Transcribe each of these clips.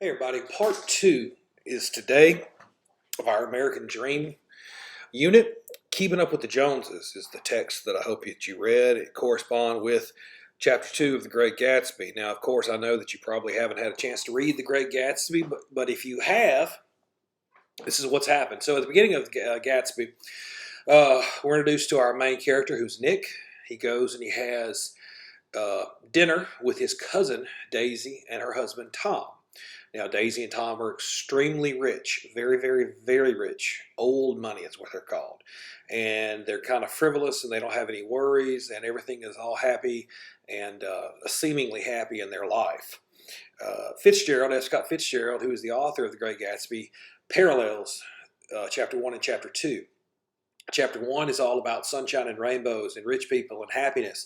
Hey everybody, part two is today of our American Dream unit. Keeping Up with the Joneses is the text that I hope that you read. It corresponds with chapter two of The Great Gatsby. Now, of course, I know that you probably haven't had a chance to read The Great Gatsby, but if you have, this is what's happened. So at the beginning of Gatsby, we're introduced to our main character, who's Nick. He goes and he has dinner with his cousin, Daisy, and her husband, Tom. Now, Daisy and Tom are extremely rich, very, very, very rich. Old money is what they're called. And they're kind of frivolous and they don't have any worries and everything is all happy and seemingly happy in their life. F. Scott Fitzgerald, who is the author of The Great Gatsby, parallels chapter 1 and chapter 2. Chapter 1 is all about sunshine and rainbows and rich people and happiness.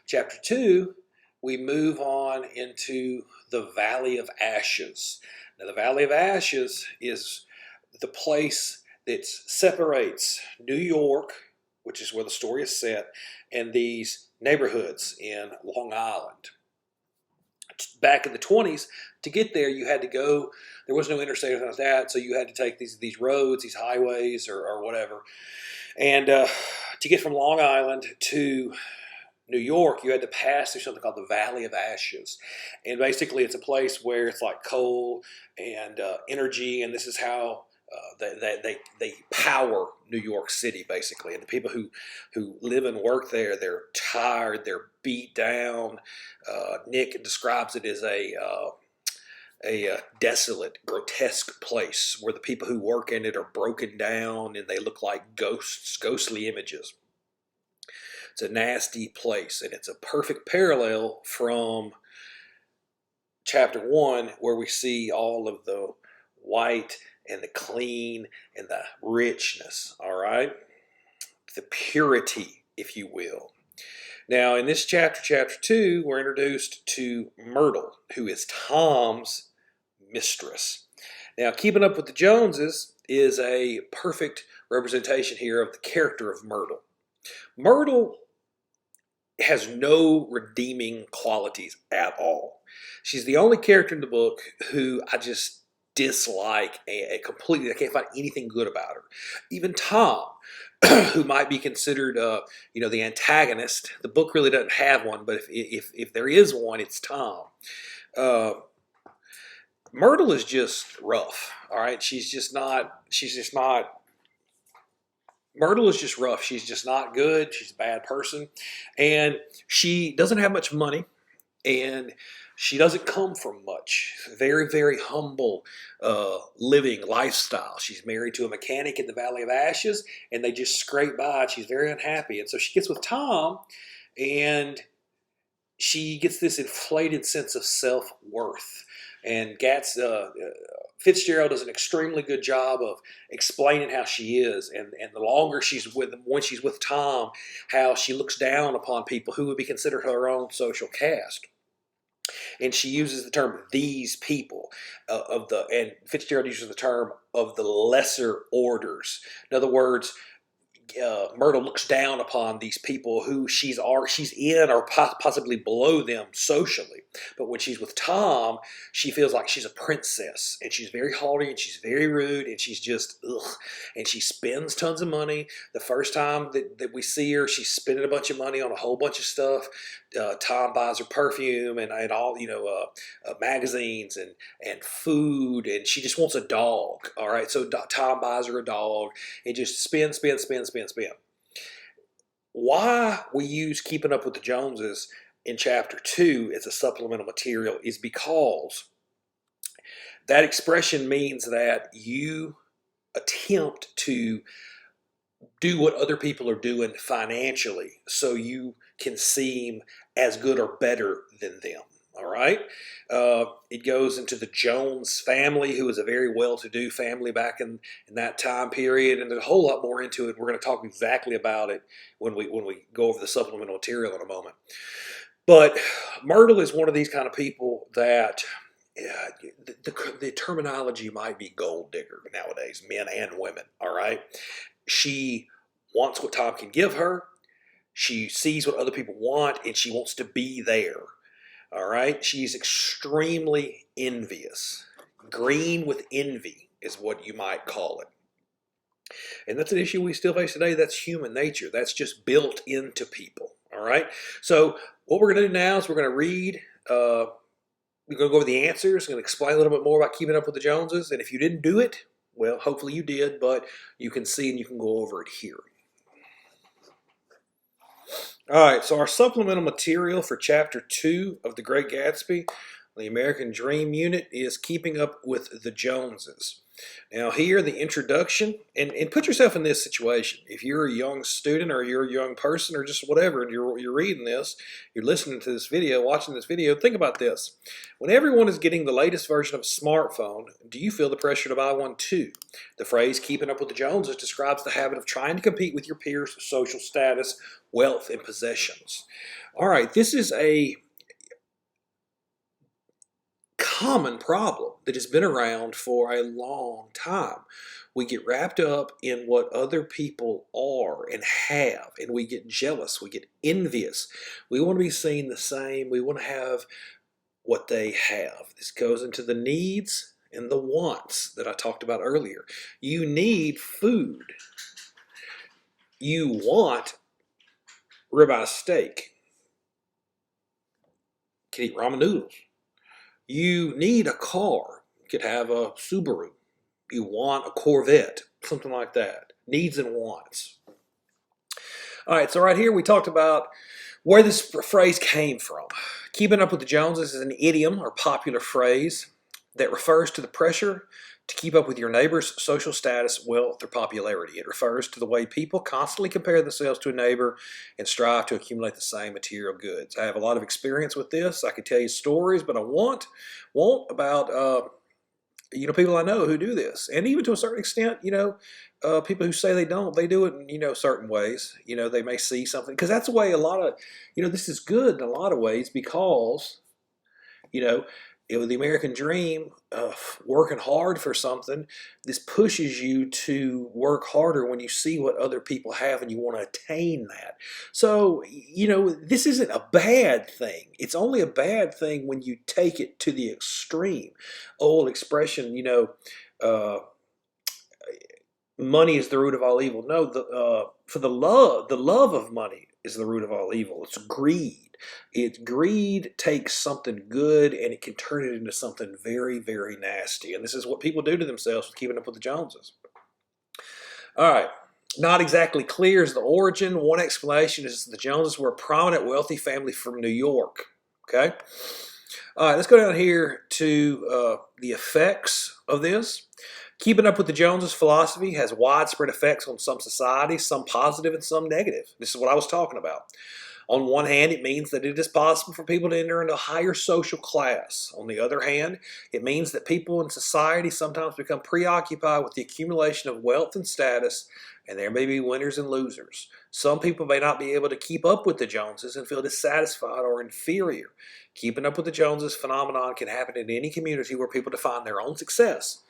Chapter 2, we move on into the Valley of Ashes. Now, the Valley of Ashes is the place that separates New York, which is where the story is set, and these neighborhoods in Long Island. Back in the 20s, to get there, you had to go, there was no interstate or anything like that, so you had to take these roads, these highways, or whatever. And to get from Long Island to New York, you had to pass through something called the Valley of Ashes. And basically, it's a place where it's like coal and energy, and this is how they power New York City, basically. And the people who live and work there, they're tired, they're beat down. Nick describes it as a desolate, grotesque place where the people who work in it are broken down and they look like ghosts, ghostly images. It's a nasty place, and it's a perfect parallel from chapter 1, where we see all of the white and the clean and the richness, all right? The purity, if you will. Now, in this chapter 2, we're introduced to Myrtle, who is Tom's mistress. Now, Keeping Up with the Joneses is a perfect representation here of the character of Myrtle. Myrtle has no redeeming qualities at all. She's the only character in the book who I just dislike completely. I can't find anything good about her. Even Tom, who might be considered, the antagonist. The book really doesn't have one, but if there is one, it's Tom. Myrtle is just rough. All right, Myrtle is just rough. She's just not good. She's a bad person. And she doesn't have much money. And she doesn't come from much. Very, very humble living lifestyle. She's married to a mechanic in the Valley of Ashes. And they just scrape by. And she's very unhappy. And so she gets with Tom. And she gets this inflated sense of self-worth. And Fitzgerald does an extremely good job of explaining how she is, and the longer when she's with Tom, how she looks down upon people who would be considered her own social caste. And she uses the term "these people" and Fitzgerald uses the term of the lesser orders. In other words, Myrtle looks down upon these people who she's in or possibly below them socially. But when she's with Tom, she feels like she's a princess, and she's very haughty and she's very rude and she's just ugh. And she spends tons of money. The first time that we see her, she's spending a bunch of money on a whole bunch of stuff. Tom buys her perfume and all magazines and food, and she just wants a dog. All right, so Tom buys her a dog and just spend. Why we use Keeping Up with the Joneses in chapter 2 as a supplemental material is because that expression means that you attempt to do what other people are doing financially so you can seem as good or better than them. All right. It goes into the Jones family, who is a very well-to-do family back in that time period, and there's a whole lot more into it. We're going to talk exactly about it when we go over the supplemental material in a moment. But Myrtle is one of these kind of people that the terminology might be gold digger nowadays, men and women. All right. She wants what Tom can give her. She sees what other people want, and she wants to be there. All right. She's extremely envious. Green with envy is what you might call it. And that's an issue we still face today. That's human nature. That's just built into people. All right. So what we're going to do now is we're going to read. We're going to go over the answers. I'm going to explain a little bit more about keeping up with the Joneses. And if you didn't do it, well, hopefully you did, but you can see and you can go over it here. All right, so our supplemental material for Chapter 2 of The Great Gatsby, the American Dream unit, is Keeping Up with the Joneses. Now here, the introduction, and put yourself in this situation. If you're a young student or you're a young person or just whatever, and you're reading this, you're listening to this video, watching this video, think about this. When everyone is getting the latest version of a smartphone, do you feel the pressure to buy one too? The phrase keeping up with the Joneses describes the habit of trying to compete with your peers' social status, wealth, and possessions. All right, this is a common problem that has been around for a long time. We get wrapped up in what other people are and have, and we get jealous, we get envious. We want to be seen the same. We want to have what they have. This goes into the needs and the wants that I talked about earlier. You need food. You want ribeye steak. You can eat ramen noodles. You need a car. You could have a Subaru. You want a Corvette, something like that. Needs and wants. All right, so right here we talked about where this phrase came from. Keeping up with the Joneses is an idiom or popular phrase that refers to the pressure to keep up with your neighbor's social status, wealth, or popularity. It refers to the way people constantly compare themselves to a neighbor and strive to accumulate the same material goods. I have a lot of experience with this. I could tell you stories, but I won't about people I know who do this, and even to a certain extent, people who say they don't, they do it in certain ways. They may see something because that's the way a lot of this is good in a lot of ways because the American dream, working hard for something, this pushes you to work harder when you see what other people have and you want to attain that. So, this isn't a bad thing. It's only a bad thing when you take it to the extreme. Old expression, money is the root of all evil. No, for the love of money is the root of all evil. It's greed. Greed takes something good and it can turn it into something very, very nasty. And this is what people do to themselves with keeping up with the Joneses. All right. Not exactly clear is the origin. One explanation is the Joneses were a prominent, wealthy family from New York. Okay. All right. Let's go down here to the effects of this. Keeping up with the Joneses philosophy has widespread effects on some societies, some positive and some negative. This is what I was talking about. On one hand, it means that it is possible for people to enter into a higher social class. On the other hand, it means that people in society sometimes become preoccupied with the accumulation of wealth and status, and there may be winners and losers. Some people may not be able to keep up with the Joneses and feel dissatisfied or inferior. Keeping up with the Joneses phenomenon can happen in any community where people define their own success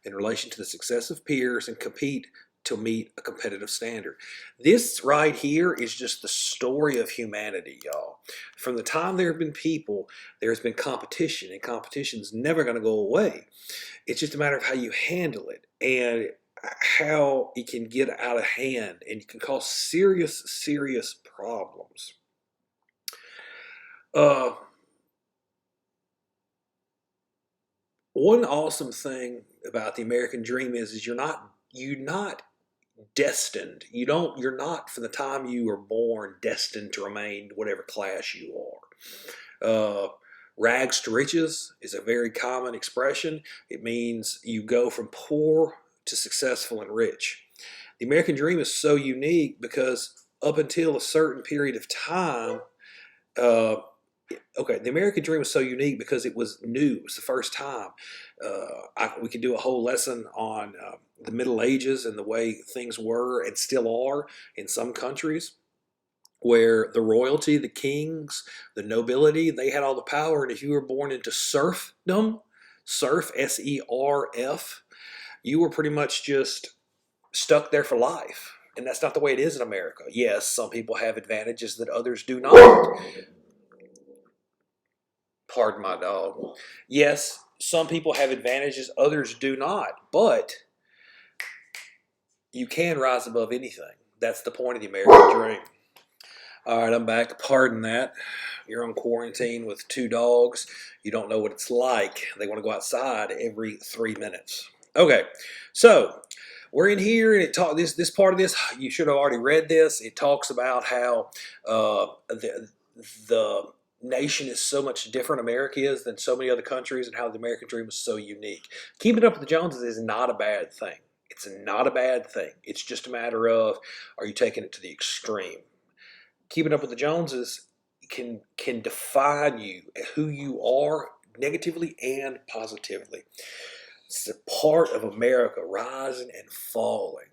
in relation to the success of peers and compete to meet a competitive standard. This right here is just the story of humanity, y'all. From the time there have been people, there's been competition, and competition's never going to go away. It's just a matter of how you handle it and how it can get out of hand, and it can cause serious, serious problems. One awesome thing about the American dream is you're not destined. You're not from the time you were born destined to remain whatever class you are. Rags to riches is a very common expression. It means you go from poor to successful and rich. The American dream is so unique because up until a certain period of time, the American dream was so unique because it was new. It was the first time. We could do a whole lesson on the Middle Ages and the way things were and still are in some countries where the royalty, the kings, the nobility, they had all the power. And if you were born into serfdom, serf, S-E-R-F, you were pretty much just stuck there for life. And that's not the way it is in America. Yes, some people have advantages that others do not. Pardon my dog. Yes, some people have advantages, others do not. But you can rise above anything. That's the point of the American dream. All right, I'm back. Pardon that. You're on quarantine with 2 dogs. You don't know what it's like. They want to go outside every 3 minutes. Okay, so we're in here, and this part of this. You should have already read this. It talks about how the nation is so much different. America is than so many other countries, and how the American dream is so unique. Keeping up with the Joneses is not a bad thing. It's not a bad thing. It's just a matter of, are you taking it to the extreme? Keeping up with the Joneses can define you, who you are, negatively and positively. It's a part of America rising and falling.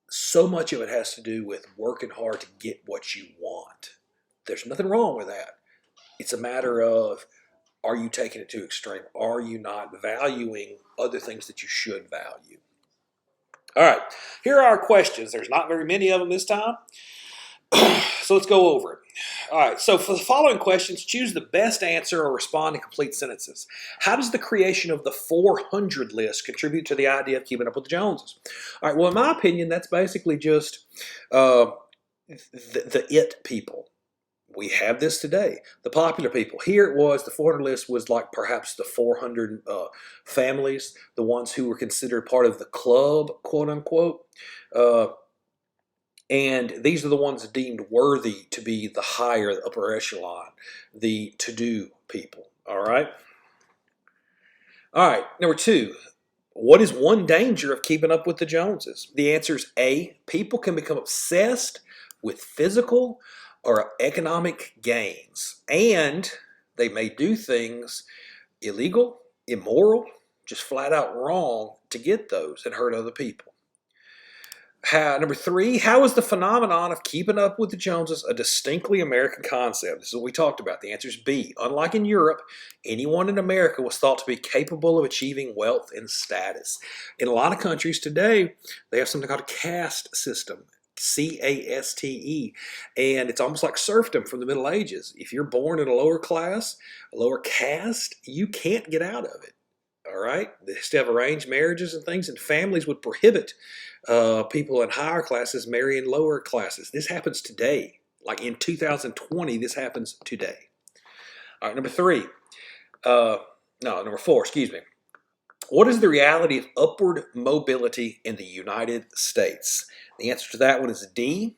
So much of it has to do with working hard to get what you want. There's nothing wrong with that. It's a matter of, are you taking it too extreme? Are you not valuing other things that you should value? All right, here are our questions. There's not very many of them this time. So let's go over it. All right, so for the following questions, choose the best answer or respond in complete sentences. How does the creation of the 400 list contribute to the idea of keeping up with the Joneses? All right, well, in my opinion, that's basically just the it people. We have this today. The popular people. Here it was, the 400 list was like perhaps the 400 families, the ones who were considered part of the club, quote unquote. And these are the ones deemed worthy to be the higher, the upper echelon, the to-do people. All right? All right, number 2. What is one danger of keeping up with the Joneses? The answer is A, people can become obsessed with physical or economic gains, and they may do things illegal, immoral, just flat out wrong to get those and hurt other people. Number 3, how is the phenomenon of keeping up with the Joneses a distinctly American concept? This is what we talked about. The answer is B. Unlike in Europe, anyone in America was thought to be capable of achieving wealth and status. In a lot of countries today, they have something called a caste system. C-A-S-T-E, and it's almost like serfdom from the Middle Ages. If you're born in a lower class, a lower caste, you can't get out of it. All right, they still have arranged marriages and things, and families would prohibit people in higher classes marrying lower classes. This happens today. Like in 2020, this happens today. All right, number 4, excuse me. What is the reality of upward mobility in the United States? The answer to that one is D.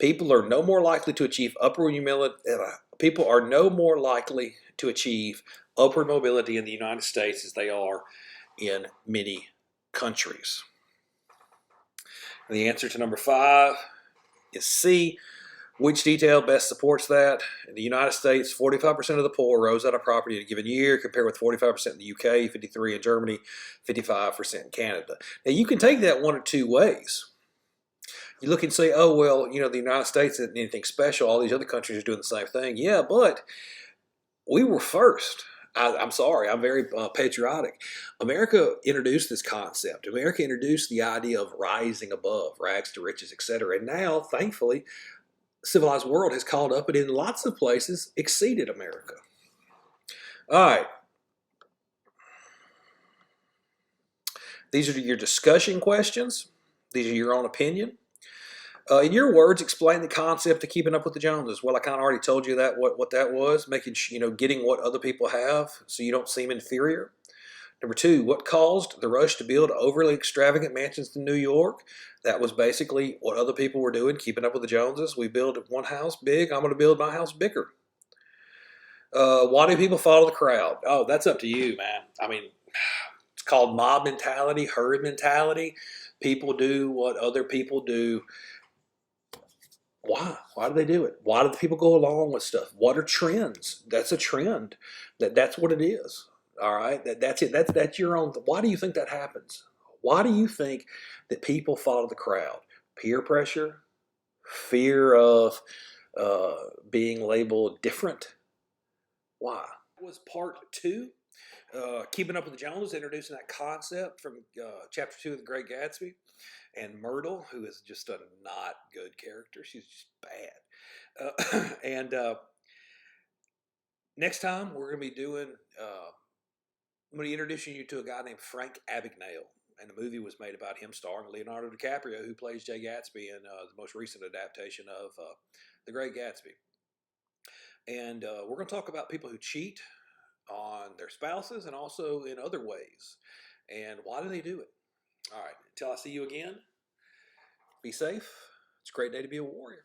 People are no more likely to achieve upward mobility. People are no more likely to achieve upward mobility in the United States as they are in many countries. And the answer to number 5 is C. Which detail best supports that? In the United States, 45% of the poor rose out of poverty in a given year, compared with 45% in the UK, 53% in Germany, 55% in Canada. Now, you can take that one of two ways. You look and say, oh, well, the United States isn't anything special. All these other countries are doing the same thing. Yeah, but we were first. I'm sorry, I'm very patriotic. America introduced this concept. America introduced the idea of rising above, rags to riches, etc. And now, thankfully, civilized world has caught up and in lots of places exceeded America. All right. These are your discussion questions. These are your own opinion. In your words, explain the concept of keeping up with the Joneses. Well, I kind of already told you that what that was, getting what other people have so you don't seem inferior. Number 2, what caused the rush to build overly extravagant mansions in New York? That was basically what other people were doing, keeping up with the Joneses. We build one house big, I'm going to build my house bigger. Why do people follow the crowd? Oh, that's up to you, man. I mean, it's called mob mentality, herd mentality. People do what other people do. Why? Why do they do it? Why do the people go along with stuff? What are trends? That's a trend. That's what it is. All right, that's it. That's your own. Why do you think that happens? Why do you think that people follow the crowd? Peer pressure, fear of being labeled different. Why? That was part 2. Keeping Up with the Joneses, introducing that concept from chapter 2 of the Great Gatsby. And Myrtle, who is just a not good character. She's just bad. And next time we're going to be doing I'm going to introduce you to a guy named Frank Abagnale. And the movie was made about him, starring Leonardo DiCaprio, who plays Jay Gatsby in the most recent adaptation of The Great Gatsby. And we're going to talk about people who cheat on their spouses and also in other ways. And why do they do it? All right, until I see you again, be safe. It's a great day to be a warrior.